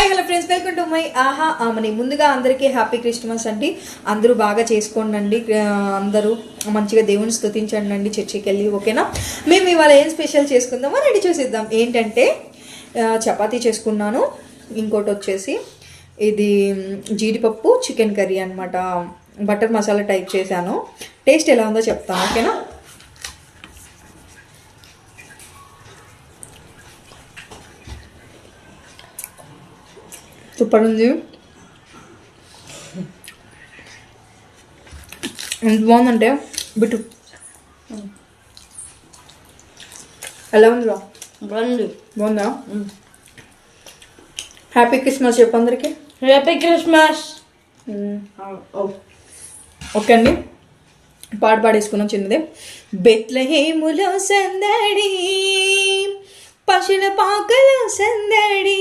Hi hello friends, welcome to my ఆహా ఆమని. ముందుగా అందరికీ హ్యాపీ క్రిస్మస్ అండి. అందరూ బాగా చేసుకోండి అండి. అందరూ మంచిగా దేవుని స్తుతించండి అండి చర్చికి వెళ్ళి, ఓకేనా? మేము ఇవాళ ఏం స్పెషల్ చేసుకుందామో రెడీ చూసిద్దాం. ఏంటంటే చపాతీ చేసుకున్నాను, ఇంకోటి వచ్చేసి ఇది జీడిపప్పు చికెన్ కర్రీ అనమాట. బటర్ మసాలా టైప్ చేశాను. టేస్ట్ ఎలా ఉందో చెప్తాను, ఓకేనా? సూపర్ ఉంది. ఎంత బాగుందంటే బిట్టు ఎలా ఉందిరా? బాగుందా? హ్యాపీ క్రిస్మస్ చెప్పు అందరికి. Happy Christmas. ఓకే అండి, పాట పాడేసుకున్నాం చిన్నది. బెత్లెహేములో సందడి, పశుల పాకలో సందడి.